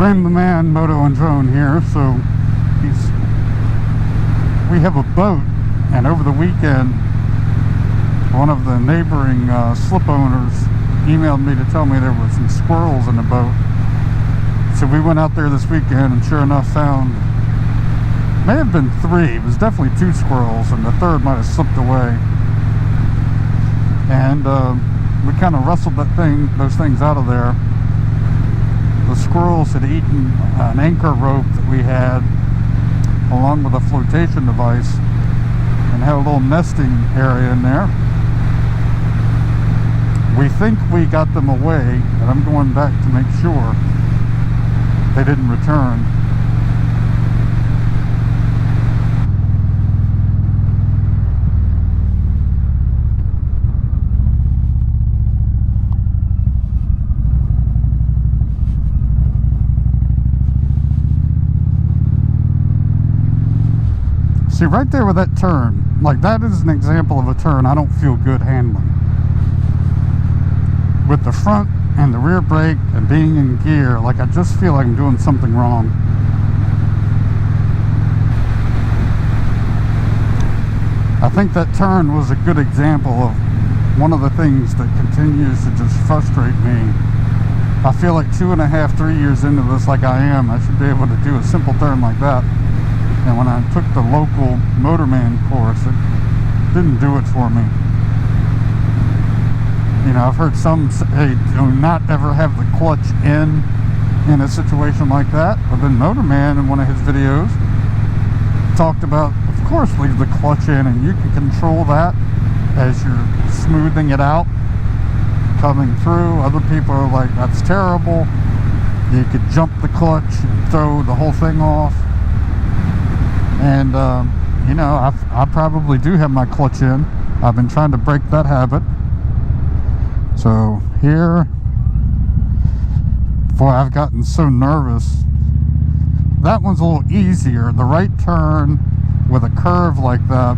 Brand the Man Moto and Drone here. So we have a boat, and over the weekend one of the neighboring slip owners emailed me to tell me there were some squirrels in the boat. So we went out there this weekend and sure enough found, may have been 3, it was definitely 2 squirrels, and the third might have slipped away. And we kind of wrestled those things out of there. The squirrels had eaten an anchor rope that we had along with a flotation device and had a little nesting area in there. We think we got them away, and I'm going back to make sure they didn't return. See, right there with that turn, like that is an example of a turn I don't feel good handling. With the front and the rear brake and being in gear, like I just feel like I'm doing something wrong. I think that turn was a good example of one of the things that continues to just frustrate me. I feel like 2.5, 3 years into this, like I am, I should be able to do a simple turn like that. And when I took the local motorman course, it didn't do it for me. You know, I've heard some say, do not ever have the clutch in a situation like that. But then Motorman, in one of his videos, talked about, of course, leave the clutch in, and you can control that as you're smoothing it out, coming through. Other people are like, that's terrible. You could jump the clutch and throw the whole thing off. And, you know, I probably do have my clutch in. I've been trying to break that habit. So here, boy, I've gotten so nervous. That one's a little easier. The right turn with a curve like that.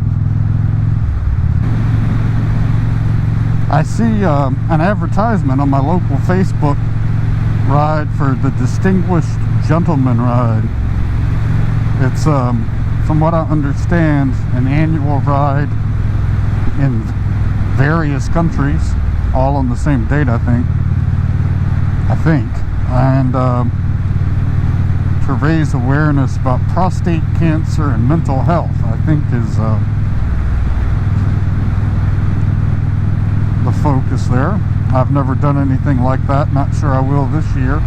I see an advertisement on my local Facebook ride for the Distinguished Gentleman Ride. It's, from what I understand, an annual ride in various countries, all on the same date, I think. And to raise awareness about prostate cancer and mental health, I think is the focus there. I've never done anything like that. Not sure I will this year,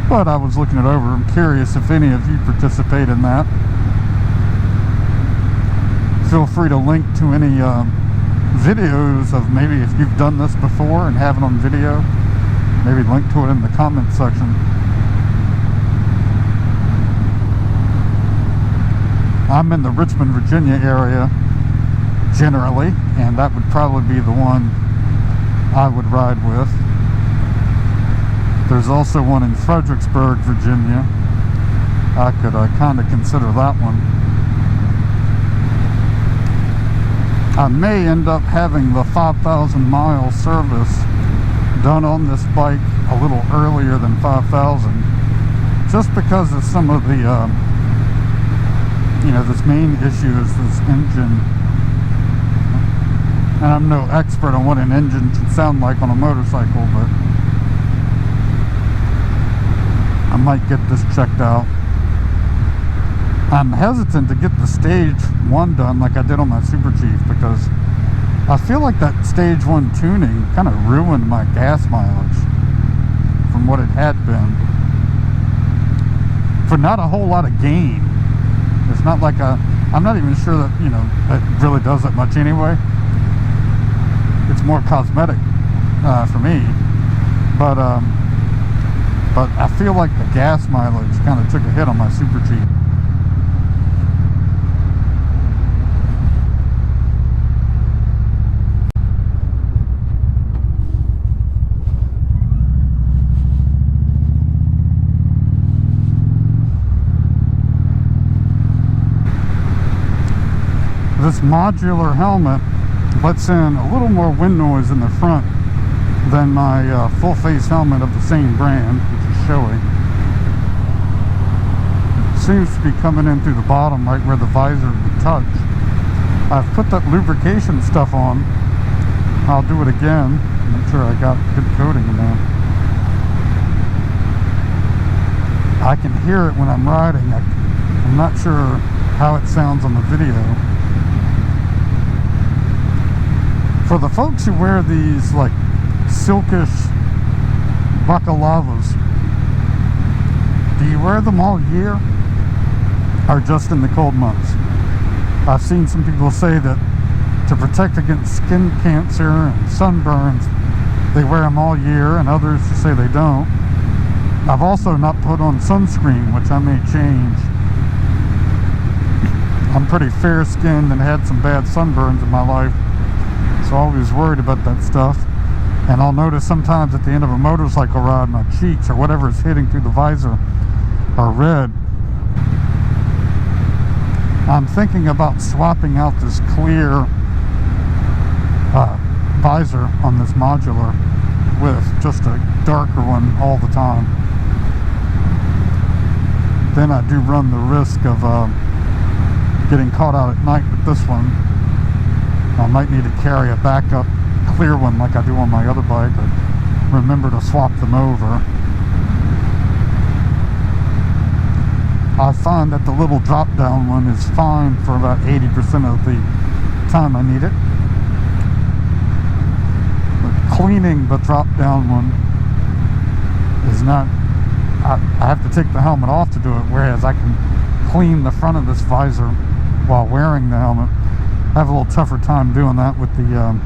but I was looking it over. I'm curious if any of you participate in that. Feel free to link to any videos of maybe if you've done this before and have it on video. Maybe link to it in the comment section. I'm in the Richmond, Virginia area generally, and that would probably be the one I would ride with. There's also one in Fredericksburg, Virginia. I could kind of consider that one. I may end up having the 5,000 mile service done on this bike a little earlier than 5,000, just because of some of the, you know, this main issue is this engine. And I'm no expert on what an engine should sound like on a motorcycle, but I might get this checked out. I'm hesitant to get the stage 1 done like I did on my Super Chief, because I feel like that stage 1 tuning kind of ruined my gas mileage from what it had been, for not a whole lot of gain. It's not like I'm not even sure that, you know, it really does that much anyway. It's more cosmetic for me, but I feel like the gas mileage kind of took a hit on my Super Chief. This modular helmet lets in a little more wind noise in the front than my full face helmet of the same brand, which is Shoei. seems to be coming in through the bottom, right where the visor would touch. I've put that lubrication stuff on. I'll do it again. Make sure I got good coating in there. I can hear it when I'm riding. I'm not sure how it sounds on the video. For the folks who wear these like silkish bakalavas, do you wear them all year or just in the cold months? I've seen some people say that to protect against skin cancer and sunburns, they wear them all year, and others say they don't. I've also not put on sunscreen, which I may change. I'm pretty fair-skinned and had some bad sunburns in my life, so I'm always worried about that stuff. And I'll notice sometimes at the end of a motorcycle ride, my cheeks or whatever is hitting through the visor are red. I'm thinking about swapping out this clear visor on this modular with just a darker one all the time. Then I do run the risk of getting caught out at night with this one. I might need to carry a backup clear one like I do on my other bike, or remember to swap them over. I find that the little drop down one is fine for about 80% of the time I need it. But cleaning the drop down one is not, I have to take the helmet off to do it, whereas I can clean the front of this visor while wearing the helmet. I have a little tougher time doing that with the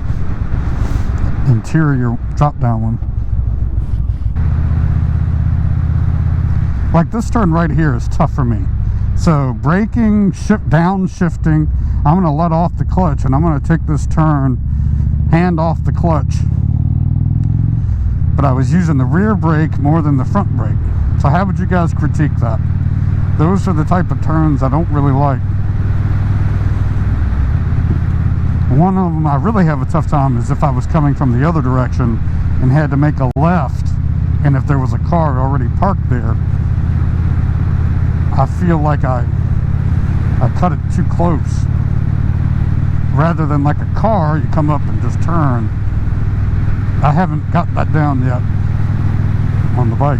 interior drop down one. Like this turn right here is tough for me. So braking, downshifting, I'm going to let off the clutch and I'm going to take this turn, hand off the clutch. But I was using the rear brake more than the front brake. So how would you guys critique that? Those are the type of turns I don't really like. One of them I really have a tough time is if I was coming from the other direction and had to make a left, and if there was a car already parked there, I feel like I cut it too close. Rather than like a car, you come up and just turn. I haven't got that down yet on the bike.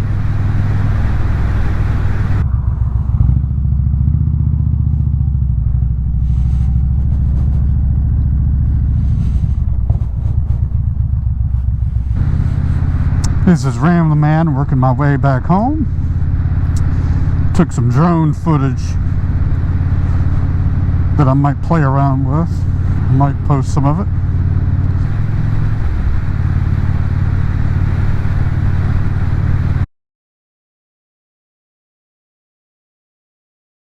This is Ram the Man working my way back home. Took some drone footage that I might play around with. I might post some of it.